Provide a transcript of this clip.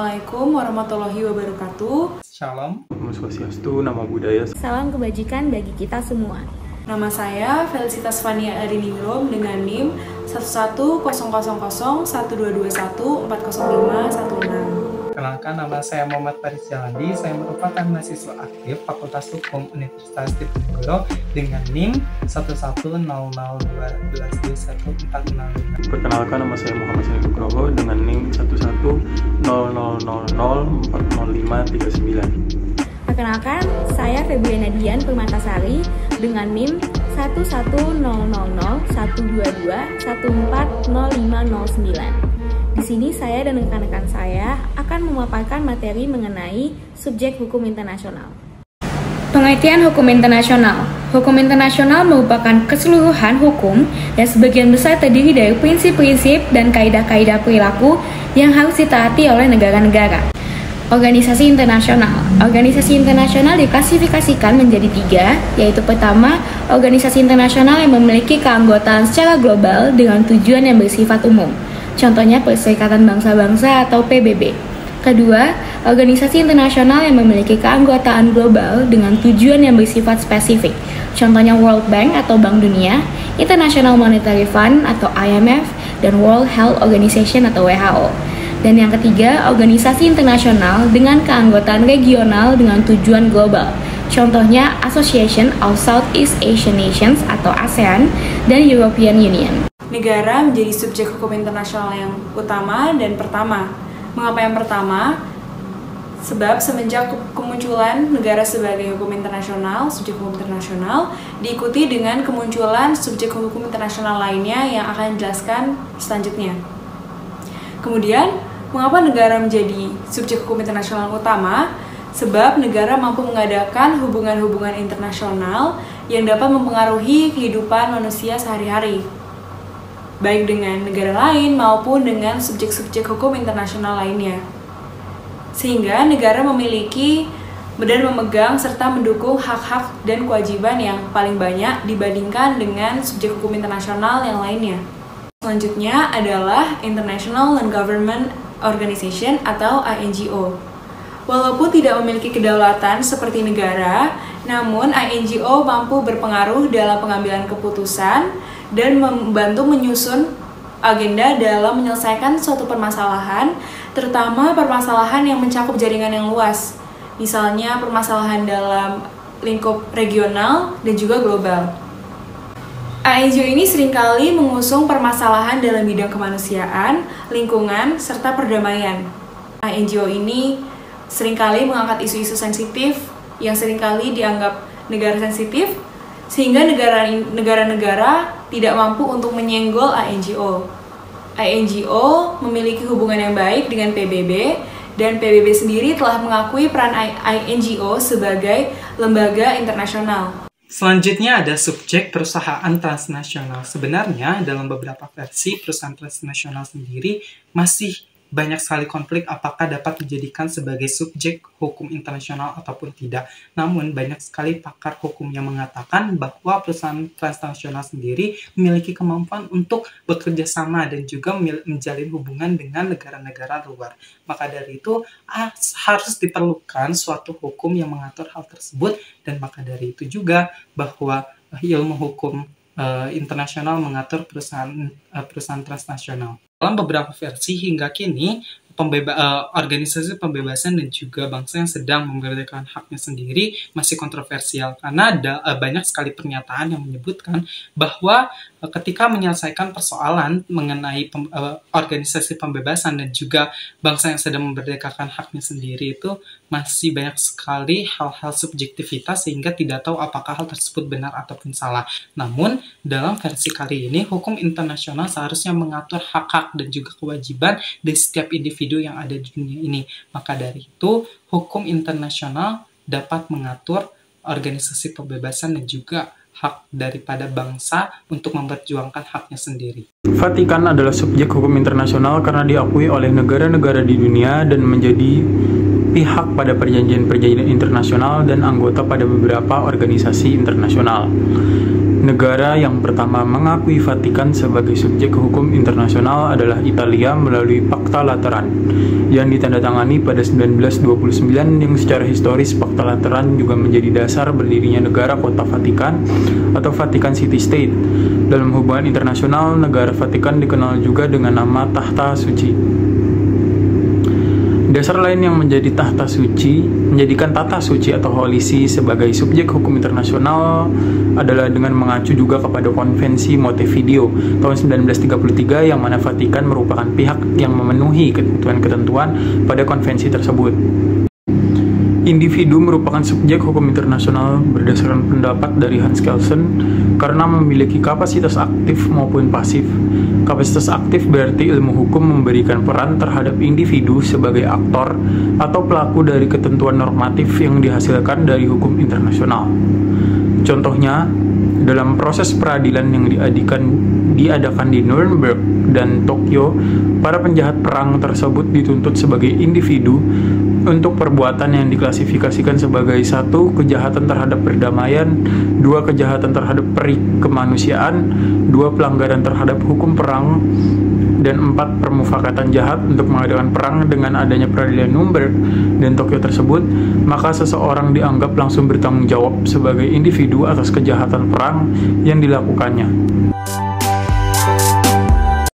Assalamualaikum warahmatullahi wabarakatuh. Shalom, Om Swastiastu, nama budaya. Salam kebajikan bagi kita semua. Nama saya Felicitas Fania Ariningrum dengan NIM 110001221405106. Kenalkan, nama saya Muhammad Faris Jalandi. Saya merupakan mahasiswa aktif Fakultas Hukum Universitas Diponegoro dengan NIM 1100012214065. Perkenalkan, nama saya Muhammad Sani Nugroho dengan NIM 11000000539. Perkenalkan, saya Febriana Dian Permatasari dengan NIM 110000122140509. Di sini saya dan rekan-rekan saya akan memaparkan materi mengenai subjek hukum internasional. Pengertian hukum internasional. Hukum internasional merupakan keseluruhan hukum yang sebagian besar terdiri dari prinsip-prinsip dan kaidah-kaidah perilaku yang harus ditaati oleh negara-negara. Organisasi internasional. Organisasi internasional diklasifikasikan menjadi 3, yaitu pertama, organisasi internasional yang memiliki keanggotaan secara global dengan tujuan yang bersifat umum. Contohnya Perserikatan Bangsa-Bangsa atau PBB. Kedua, organisasi internasional yang memiliki keanggotaan global dengan tujuan yang bersifat spesifik. Contohnya World Bank atau Bank Dunia, International Monetary Fund atau IMF, dan World Health Organization atau WHO. Dan yang ketiga, organisasi internasional dengan keanggotaan regional dengan tujuan global. Contohnya Association of Southeast Asian Nations atau ASEAN dan European Union. Negara menjadi subjek hukum internasional yang utama dan pertama. Mengapa yang pertama? Sebab semenjak kemunculan negara sebagai hukum internasional, subjek hukum internasional, diikuti dengan kemunculan subjek hukum internasional lainnya yang akan dijelaskan selanjutnya. Kemudian, mengapa negara menjadi subjek hukum internasional utama? Sebab negara mampu mengadakan hubungan-hubungan internasional yang dapat mempengaruhi kehidupan manusia sehari-hari, baik dengan negara lain maupun dengan subjek-subjek hukum internasional lainnya. Sehingga negara memiliki dan memegang serta mendukung hak-hak dan kewajiban yang paling banyak dibandingkan dengan subjek hukum internasional yang lainnya. Selanjutnya adalah International Non-Government Organization atau INGO. Walaupun tidak memiliki kedaulatan seperti negara, namun INGO mampu berpengaruh dalam pengambilan keputusan dan membantu menyusun agenda dalam menyelesaikan suatu permasalahan, terutama permasalahan yang mencakup jaringan yang luas, misalnya permasalahan dalam lingkup regional dan juga global. INGO ini seringkali mengusung permasalahan dalam bidang kemanusiaan, lingkungan, serta perdamaian. INGO ini seringkali mengangkat isu-isu sensitif yang seringkali dianggap negara sensitif, sehingga negara-negara tidak mampu untuk menyenggol INGO. INGO memiliki hubungan yang baik dengan PBB, dan PBB sendiri telah mengakui peran INGO sebagai lembaga internasional. Selanjutnya ada subjek perusahaan transnasional. Sebenarnya dalam beberapa versi perusahaan transnasional sendiri masih banyak sekali konflik apakah dapat dijadikan sebagai subjek hukum internasional ataupun tidak. Namun banyak sekali pakar hukum yang mengatakan bahwa perusahaan transnasional sendiri memiliki kemampuan untuk bekerja sama dan juga menjalin hubungan dengan negara-negara luar. Maka dari itu harus diperlukan suatu hukum yang mengatur hal tersebut, dan maka dari itu juga bahwa ilmu hukum internasional mengatur perusahaan transnasional. Dalam beberapa versi hingga kini, organisasi pembebasan dan juga bangsa yang sedang memerdekakan haknya sendiri masih kontroversial karena ada banyak sekali pernyataan yang menyebutkan bahwa ketika menyelesaikan persoalan mengenai organisasi pembebasan dan juga bangsa yang sedang memerdekakan haknya sendiri itu masih banyak sekali hal-hal subjektivitas sehingga tidak tahu apakah hal tersebut benar ataupun salah. Namun dalam versi kali ini hukum internasional seharusnya mengatur hak-hak dan juga kewajiban dari setiap individu yang ada di dunia ini. Maka dari itu hukum internasional dapat mengatur organisasi pembebasan dan juga hak daripada bangsa untuk memperjuangkan haknya sendiri. Vatikan adalah subjek hukum internasional karena diakui oleh negara-negara di dunia dan menjadi pihak pada perjanjian-perjanjian internasional dan anggota pada beberapa organisasi internasional. Negara yang pertama mengakui Vatikan sebagai subjek hukum internasional adalah Italia melalui Pakta Lateran yang ditandatangani pada 1929, yang secara historis Pakta Lateran juga menjadi dasar berdirinya negara kota Vatikan atau Vatikan City State. Dalam hubungan internasional, negara Vatikan dikenal juga dengan nama Tahta Suci. Dasar lain yang menjadikan tata suci atau Holy See sebagai subjek hukum internasional adalah dengan mengacu juga kepada Konvensi Montevideo tahun 1933, yang mana Vatikan merupakan pihak yang memenuhi ketentuan-ketentuan pada konvensi tersebut. Individu merupakan subjek hukum internasional berdasarkan pendapat dari Hans Kelsen karena memiliki kapasitas aktif maupun pasif. Kapasitas aktif berarti ilmu hukum memberikan peran terhadap individu sebagai aktor atau pelaku dari ketentuan normatif yang dihasilkan dari hukum internasional. Contohnya, dalam proses peradilan yang diadakan di Nuremberg dan Tokyo, para penjahat perang tersebut dituntut sebagai individu untuk perbuatan yang diklasifikasikan sebagai 1. Kejahatan terhadap perdamaian, 2. Kejahatan terhadap kemanusiaan, 2. Pelanggaran terhadap hukum perang, dan 4. Permufakatan jahat untuk mengadakan perang. Dengan adanya peradilan Nuremberg dan Tokyo tersebut, maka seseorang dianggap langsung bertanggung jawab sebagai individu atas kejahatan perang yang dilakukannya.